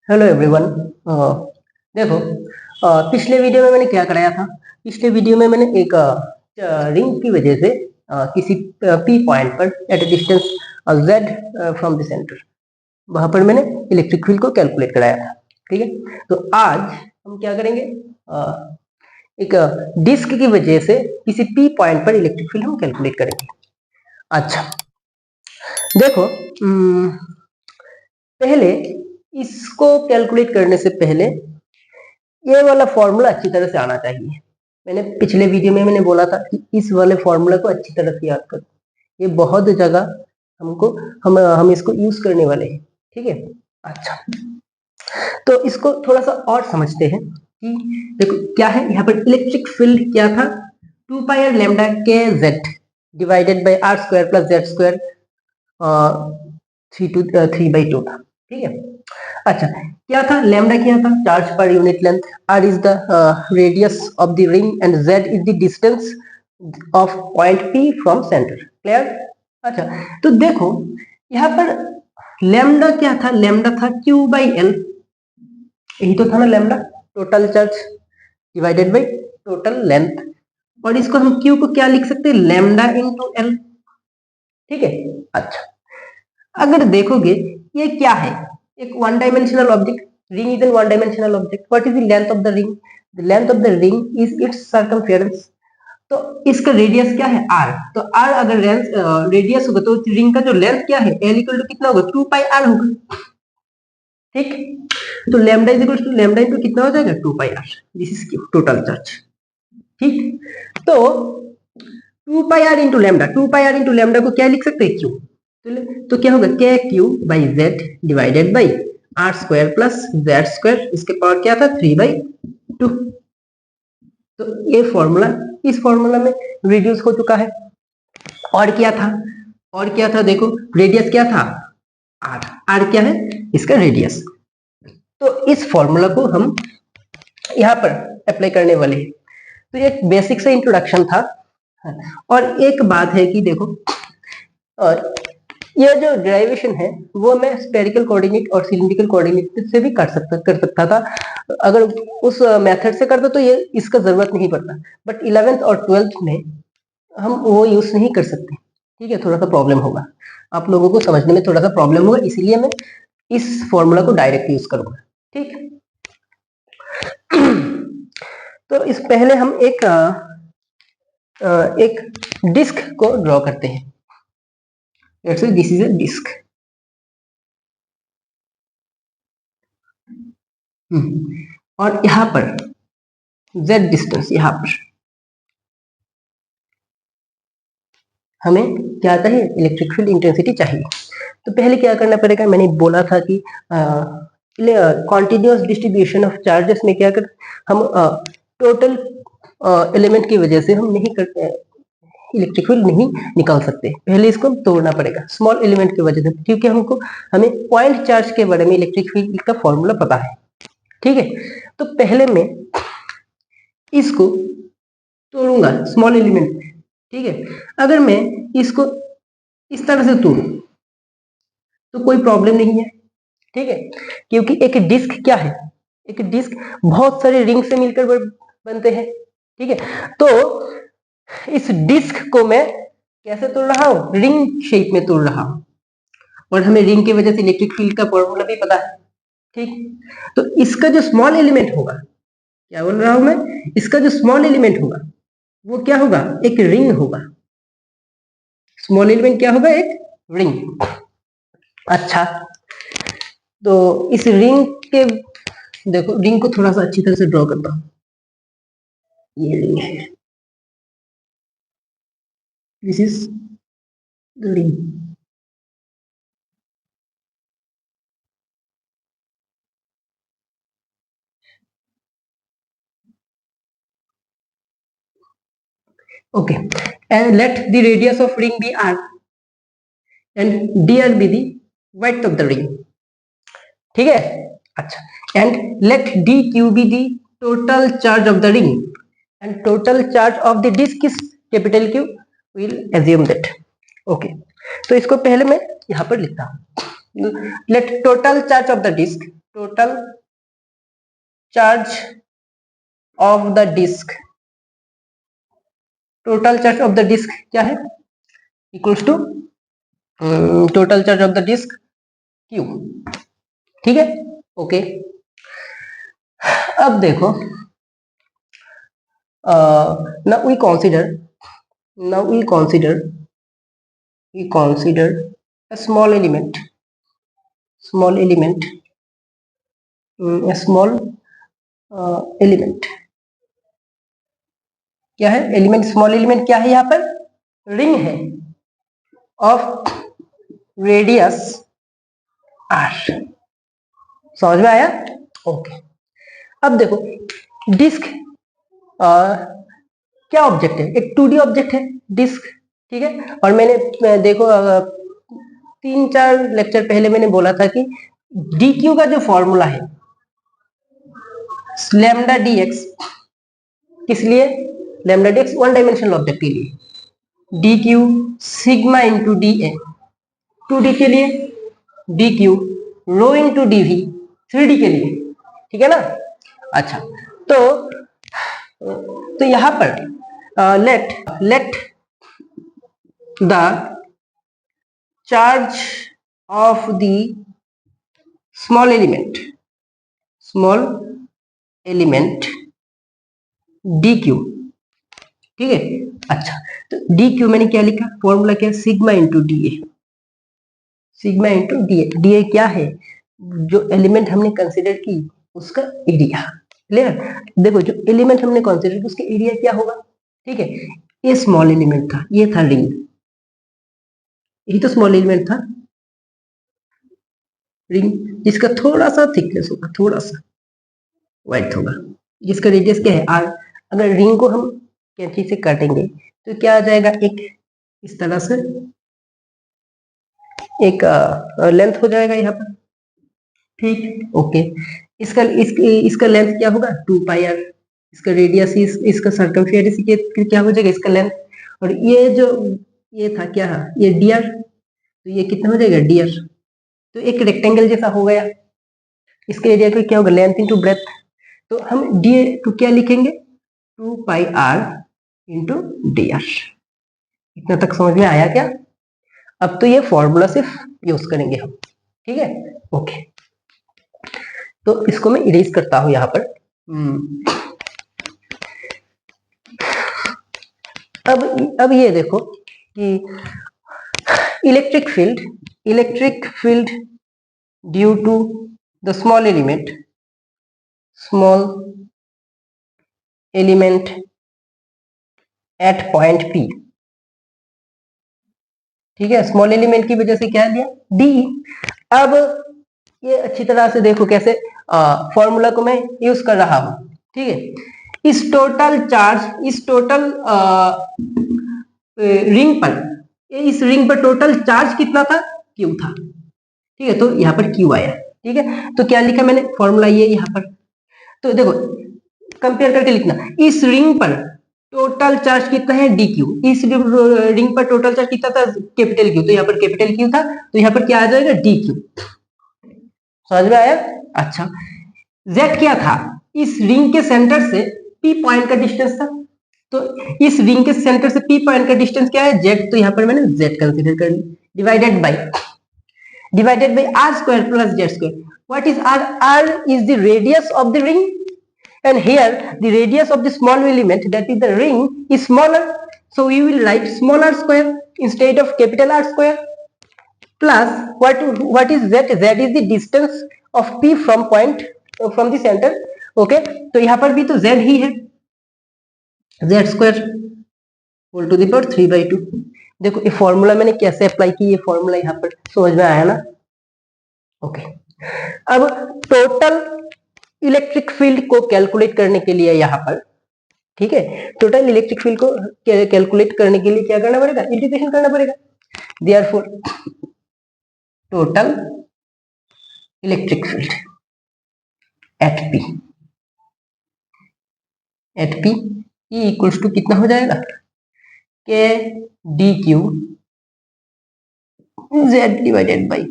Hello everyone. देखो, पिछले video में मैंने क्या कराया था। पिछले वीडियो में मैंने एक रिंग की वजह से किसी पी पॉइंट पर at a distance Z from the centre, वहां पर मैंने इलेक्ट्रिक फील्ड को कैलकुलेट कराया था। ठीक है, तो आज हम क्या करेंगे, एक डिस्क की वजह से किसी पी पॉइंट पर इलेक्ट्रिक फील्ड हम कैलकुलेट करेंगे। अच्छा, देखो, पहले इसको कैलकुलेट करने से पहले ये वाला फॉर्मूला अच्छी तरह से आना चाहिए। मैंने पिछले वीडियो में मैंने बोला था कि इस वाले फॉर्मूला को अच्छी तरह से याद करो। ये बहुत जगह हमको हम इसको यूज करने वाले हैं। ठीक है, अच्छा, तो इसको थोड़ा सा और समझते हैं कि देखो क्या है यहाँ पर। इलेक्ट्रिक फील्ड क्या था, 2 पाई आर लैम्डा के Z divided by R square plus Z square 3/2 था। ठीक है, अच्छा, क्या था लैम्डा, क्या था charge per unit length, R is the radius of the ring and Z is the distance of point P from centre. Clear. अच्छा, तो देखो यहाँ पर लैम्डा क्या था, लैम्डा था क्यू बाई एल। यही तो था ना lambda, total charge divided by total length. और इसको हम क्यू को क्या लिख सकते हैं, लैम्डा इंटू एल। ठीक है, अच्छा, अगर देखोगे ये क्या है, एक one dimensional object. Ring is an one dimensional object. What is the length of the ring, the length of the ring is it's circumference. तो इसका रेडियस क्या है, आर। तो आर अगर रेडियस होगा तो रिंग का जो लेंथ क्या है, एल इक्वल टू कितना होगा, 2 पाई आर होगा। ठीक, तो lambda is equal to lambda into कितना हो जाएगा, 2 pi R. This is total charge. ठीक, तो 2 pi R into lambda, 2 pi R into lambda को क्या लिख सकते हैं, क्यू। तो क्या होगा, के Q by Z divided by R square plus Z square, इसके पावर क्या था, 3/2। तो ये फॉर्मूला इस फॉर्मूला में रिड्यूस हो चुका है। और क्या था, और क्या था, देखो रेडियस क्या था, आर। आर क्या है, इसका रेडियस। तो इस फॉर्मूला को हम यहाँ पर अप्लाई करने वाले हैं। तो ये बेसिक से इंट्रोडक्शन था। और एक बात है कि देखो, और यह जो डेरिवेशन है वो मैं स्फेरिकल कोऑर्डिनेट और सिलिंड्रिकल कोऑर्डिनेट से भी कर सकता था। अगर उस मेथड से करता तो ये इसका जरूरत नहीं पड़ता, बट 11th और 12th में हम वो यूज नहीं कर सकते। ठीक है, थोड़ा सा प्रॉब्लम होगा, आप लोगों को समझने में थोड़ा सा प्रॉब्लम होगा, इसलिए मैं इस फॉर्मूला को डायरेक्ट यूज करूंगा। ठीक, तो इस पहले हम एक डिस्क को ड्रॉ करते हैं। Let's say this is a disc. और यहाँ पर z डिस्टेंस, यहाँ पर हमें क्या चाहिए, इलेक्ट्रिक फील्ड इंटेंसिटी चाहिए। तो पहले क्या करना पड़ेगा, मैंने बोला था कि कॉन्टिन्यूअस डिस्ट्रीब्यूशन ऑफ चार्जेस में क्या कर, हम टोटल एलिमेंट की वजह से हम नहीं करते, इलेक्ट्रिक फील्ड नहीं निकाल सकते। पहले इसको तोड़ना पड़ेगा स्मॉल एलिमेंट की वजह से, क्योंकि हमें पॉइंट चार्ज के बारे में इलेक्ट्रिक फील्ड का फॉर्मूला पता है। ठीक है, तो पहले मैं इसको तोड़ूंगा स्मॉल एलिमेंट में। ठीक है, अगर मैं इसको इस तरह से तोड़ूं तो कोई प्रॉब्लम नहीं है। ठीक है, क्योंकि एक डिस्क क्या है, एक डिस्क बहुत सारे रिंग से मिलकर बनते हैं। ठीक है, तो इस डिस्क को मैं कैसे तोड़ रहा हूं, रिंग शेप में तोड़ रहा हूं। और हमें रिंग की वजह से इलेक्ट्रिक फील्ड का फॉर्मूला भी पता है। ठीक, तो इसका जो स्मॉल एलिमेंट होगा, क्या बोल रहा हूं मैं, इसका जो स्मॉल एलिमेंट होगा वो क्या होगा, एक रिंग होगा। स्मॉल एलिमेंट क्या होगा, एक रिंग। अच्छा, तो इस रिंग के, देखो रिंग को थोड़ा सा अच्छी तरह से ड्रॉ करता हूं। ये रिंग है, this is the ring. Okay, and let the radius of ring be R and dr be the width of the ring. ठीक है, अच्छा, and let dq be the total charge of the ring and total charge of the disk is capital Q. We'll assume that. Okay, तो इसको पहले मैं यहाँ पर लिखता हूँ, let total charge of the disc, total charge of the disc, total charge of the disc क्या है, equals to total charge of the disc Q. ठीक है, ओके। अब देखो, now we consider a small element, a small element क्या है, element, small element क्या है, यहाँ पर रिंग है ऑफ रेडियस आर। समझ में आया? ओके। अब देखो, डिस्क क्या ऑब्जेक्ट है, एक 2D ऑब्जेक्ट है डिस्क। ठीक है, और मैंने देखो 3-4 लेक्चर पहले मैंने बोला था कि डी क्यू का जो फॉर्मूला है लैम्डा डी एक्स, किस लिए, lambda D X one dimensional object के लिए, D Q sigma into D A 2D के लिए, D Q rho into D V 3D के लिए। ठीक है ना? अच्छा, तो यहां पर let the charge of the small element D Q. ठीक है, अच्छा, तो डी क्यू मैंने क्या लिखा, फॉर्मूला क्या, sigma into D A, sigma into D A. D A क्या है, जो एलिमेंट हमने कंसिडर की उसका एरिया। क्लियर? देखो, जो एलिमेंट हमने कंसिडर की उसका एरिया क्या होगा। ठीक है, ये स्मॉल एलिमेंट था, ये था रिंग, यही तो स्मॉल एलिमेंट था रिंग, जिसका थोड़ा सा थिकनेस होगा, थोड़ा सा वाइड होगा, जिसका रेडियस क्या है आर। अगर रिंग को हम कैंची से काटेंगे तो क्या आ जाएगा, एक इस तरह से एक लेंथ हो जाएगा यहाँ पर। ठीक, ओके। इसका लेंथ क्या होगा, 2 पाई आर। इसका रेडियस, इसका सर्कमफेरेंस क्या हो जाएगा, इसका लेंथ। और ये जो ये था क्या, ये डी आर, तो ये कितना हो जाएगा, डी आर। तो एक रेक्टेंगल जैसा हो गया। इसके एरिया को क्या होगा, लेंथ इंटू ब्रेथ। तो हम डी को क्या लिखेंगे, 2 pi R into D R. इतना तक समझ में आया क्या? अब तो ये फॉर्मूला सिर्फ यूज करेंगे हम। ठीक है, ओके। तो इसको मैं इरेज करता हूं यहां पर। अब ये देखो कि electric field due to the small element at point P. ठीक है, स्मॉल एलिमेंट की वजह से क्या दिया, डी। अब ये अच्छी तरह से देखो कैसे फॉर्मूला को मैं यूज कर रहा हूं। ठीक है, इस टोटल रिंग पर टोटल चार्ज कितना था, क्यू था। ठीक है, तो यहाँ पर क्यू आया। ठीक है, तो क्या लिखा मैंने, फॉर्मूला ये यहाँ पर। तो देखो, कंपेयर करके लिखना, इस रिंग पर टोटल चार्ज कितना है, डी क्यू। इस रिंग पर टोटल चार्ज कितना था, कैपिटल क्यू, तो यहाँ पर कैपिटल क्यू था, तो यहाँ पर क्या आ जाएगा, डी क्यू। समझ में आया? अच्छा, जेड क्या था, इस रिंग के सेंटर से पी पॉइंट का डिस्टेंस था। तो इस रिंग के सेंटर से पी पॉइंट का डिस्टेंस क्या है, जेड। तो यहाँ पर मैंने जेड कंसीडर कर ली, divided by R square plus Z square. What is R? R is the radius of the ring, and here the radius of the small element, that is the ring, is smaller, so we will write small r square instead of capital R square, plus what is z? Z is the distance of p from point from the center. okay, तो यहाँ पर भी तो z ही है, z square whole to the power 3/2। देखो ये formula मैंने कैसे अप्लाई की, ये फॉर्मूला यहाँ पर समझ में आया ना? ओके। अब टोटल इलेक्ट्रिक फील्ड को कैलकुलेट करने के लिए यहाँ पर, ठीक है, टोटल इलेक्ट्रिक फील्ड को कैलकुलेट करने के लिए क्या करना पड़ेगा, इंटीग्रेशन करना पड़ेगा। Therefore total electric field at P equals to कितना हो जाएगा, के D Q Z divided by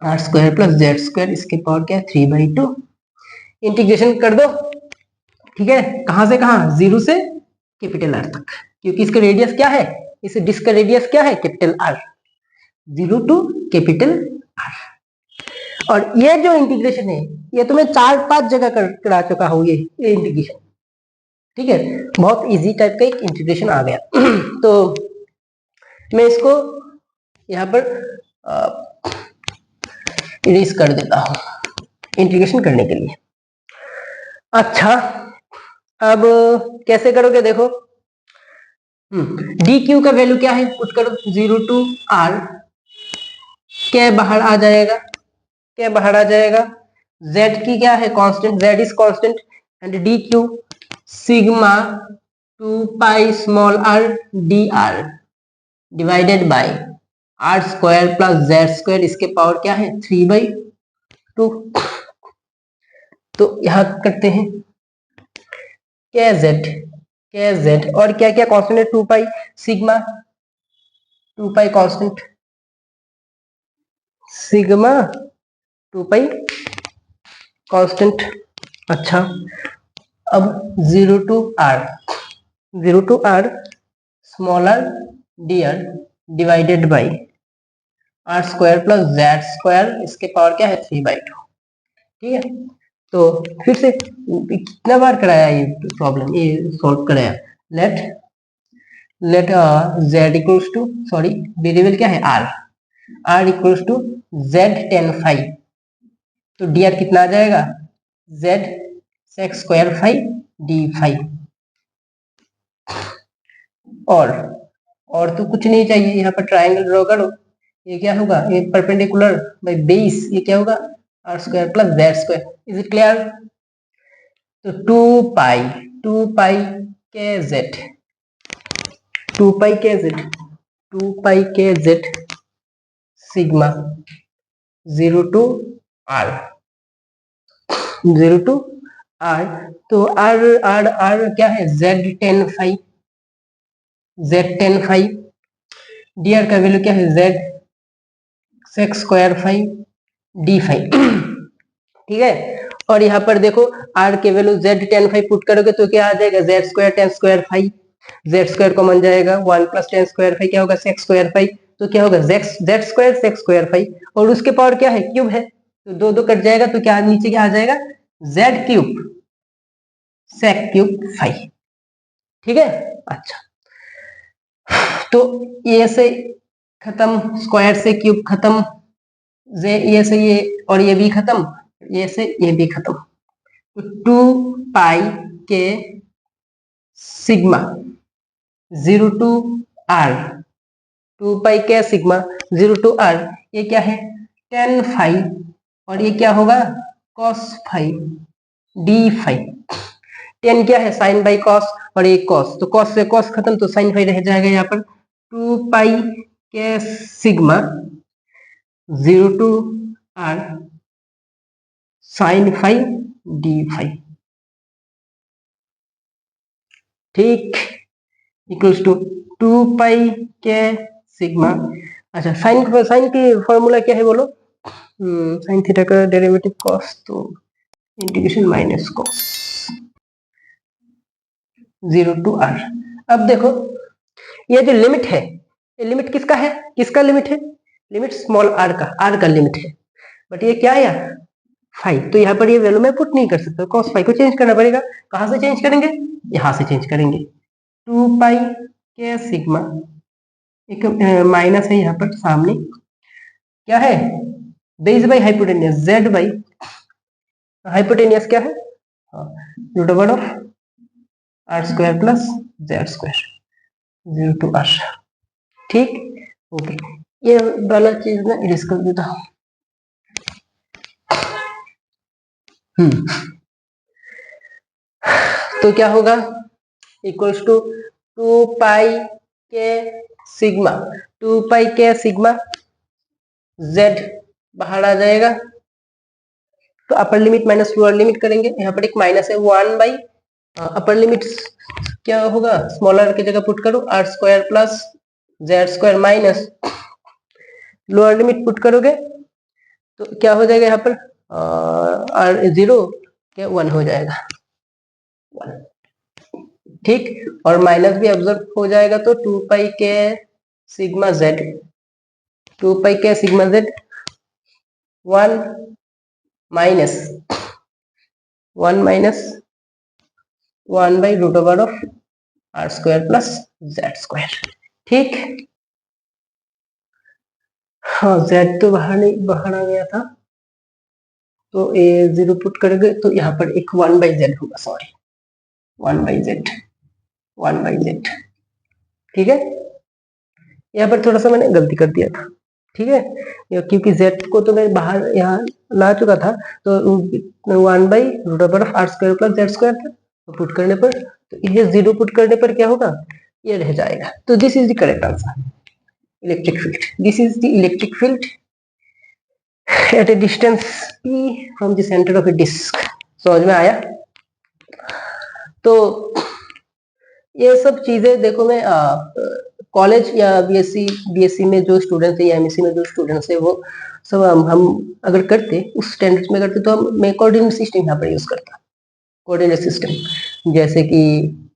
R square plus Z square इसके पावर क्या है 3/2। इंटीग्रेशन कर दो, ठीक है, कहां से कहां, जीरो से कैपिटल आर तक, क्योंकि इसका रेडियस क्या है, इस डिस्क का रेडियस क्या है, capital R, zero to capital R. और ये जो इंटीग्रेशन है ये तो मैं 4-5 जगह करा चुका हूं, ये इंटीग्रेशन, ठीक है, बहुत इजी टाइप का एक इंटीग्रेशन आ गया। तो मैं इसको यहाँ पर इरेज कर देता हूं इंटीग्रेशन करने के लिए। अच्छा, अब कैसे करोगे देखो, डी क्यू का वैल्यू क्या है, पुट करो, 0 टू आर, क्या बाहर आ जाएगा, क्या बाहर आ जाएगा, z की क्या है constant, z is constant, and D Q sigma 2 पाई small r D R divided by R square plus Z square इसके पावर क्या है 3/2। तो यहां करते हैं के जेड और क्या क्या कांस्टेंट है, 2 pi sigma, 2 pi constant, sigma 2 pi constant. अच्छा, अब 0 to R, 0 to R small R D R divided by R square plus Z square इसके पावर क्या है 3/2। ठीक है, तो फिर से कितना बार कराया ये प्रॉब्लम, ये सॉल्व कराया, let let z equals to, sorry variable क्या है r equals to z tan phi, तो dr कितना आ जाएगा z sec square phi d phi। और तो कुछ नहीं चाहिए, यहाँ पर ट्राइंगल ड्रॉ करो, ये क्या होगा, ये परपेंडिकुलर बाय बेस, ये क्या होगा R square plus Z square, is it clear. तो 2 पाई के जेड, 2 पाई के जेड, 2 पाई के Z sigma 0 to R, 0 to R, तो आर आर आर क्या है Z tan phi, Z tan phi, D R का वैल्यू क्या है Z sec square phi D phi. ठीक है, और यहाँ पर देखो आर के value Z tan phi put करोगे तो क्या आ जाएगा Z square tan square phi, Z square common जाएगा, 1 प्लस टेन स्क्वायर फाइव क्या होगा सेक्स स्क्वायर फाइव, तो क्या होगा Z square sex square five, और उसके पावर क्या है क्यूब है, तो दो दो कट जाएगा तो क्या नीचे क्या आ जाएगा Z cube sec cube phi. ठीक है, अच्छा, तो ये से खत्म, स्क्वायर से क्यूब खत्म, ये से ये और ये भी खत्म, ये से ये भी खत्म, तो 2 पाई के सिग्मा 0 टू आर, 2 पाई के सिग्मा 0 टू आर, ये क्या है टेन फाइव, और ये क्या होगा cos five D five, ten क्या है साइन बाई कॉस, और एक कॉस, तो कॉस से कॉस खत्म तो साइन फाइव रह जाएगा यहाँ पर, 2 पाई के sigma 0 to R sine phi D phi, ठीक, इक्वल्स टू 2 पाई के सिग्मा। अच्छा, साइन की फॉर्मूला क्या है बोलो, साइन थीटा का डेरिवेटिव कॉस, तो integration minus cos 0 to R. अब देखो ये जो लिमिट है, ये लिमिट किसका है, किसका लिमिट है, लिमिट स्मॉल आर का लिमिट है, बट ये क्या है यार फाइव, तो यहाँ पर ये वैल्यू मैं पुट नहीं कर सकता, कॉस फाइव को चेंज करना पड़ेगा, कहां से चेंज करेंगे, यहां से चेंज करेंगे, 2 पाई के सिग्मा, एक माइनस है यहाँ पर सामने, क्या है base by hypotenuse Z by hypotenuse क्या है root over of R square plus Z square 0 to R. ठीक, ओके, ये वाला चीज मैं इरेज कर देता हूँ। तो क्या होगा इक्वल्स टू 2 पाई के सिग्मा, 2 पाई के सिग्मा z बाहर आ जाएगा, तो upper limit minus lower limit करेंगे, यहाँ पर एक माइनस है 1 बाई अपर लिमिट क्या होगा स्मॉलर की जगह पुट करो R square plus Z square minus lower limit put करोगे तो क्या हो जाएगा यहाँ पर आर जीरो क्या 1 हो जाएगा 1, ठीक। और माइनस भी ऑब्जर्व हो जाएगा तो 2 पाई के सिग्मा जेड 2 पाई के sigma Z 1 minus 1 by root over of R square plus Z square, ठीक। हाँ जेड तो बाहर नहीं, बाहर आ गया था, तो ए जीरो पुट करेंगे तो यहाँ पर एक 1 बाई जेड होगा, sorry 1 by Z 1 by Z, ठीक है। यहाँ पर थोड़ा सा मैंने गलती कर दिया था, ठीक है, क्योंकि z को तो मैं बाहर यहाँ ला चुका था, तो 1 by root over of R square plus Z square था, तो पुट करने पर, तो ये जीरो पुट करने पर क्या होगा, ये रह जाएगा। तो this is the correct answer, electric field, this is the electric field at a distance p from the centre of a disc. समझ में आया? तो ये सब चीजें देखो, मैं कॉलेज या बीएससी में जो स्टूडेंट्स है या एमएससी में जो स्टूडेंट्स है, वो सब हम अगर करते उस स्टैंडर्ड्स में करते, तो मैं कोऑर्डिनेट सिस्टम यहाँ पर यूज करता, कोऑर्डिनेट सिस्टम, जैसे कि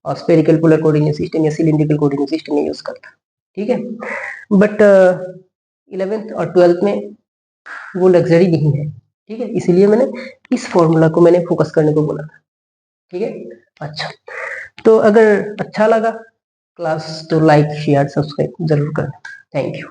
स्फेरिकल पोलर कोऑर्डिनेट सिस्टम या सिलिंड्रिकल कोऑर्डिनेट सिस्टम में यूज करता, ठीक है। बट 11th और 12th में वो लग्जरी नहीं है, ठीक है, इसीलिए मैंने इस फॉर्मूला को मैंने फोकस करने को बोला था, ठीक है। अच्छा, तो अगर अच्छा लगा क्लास तो लाइक शेयर सब्सक्राइब जरूर करना। Thank you.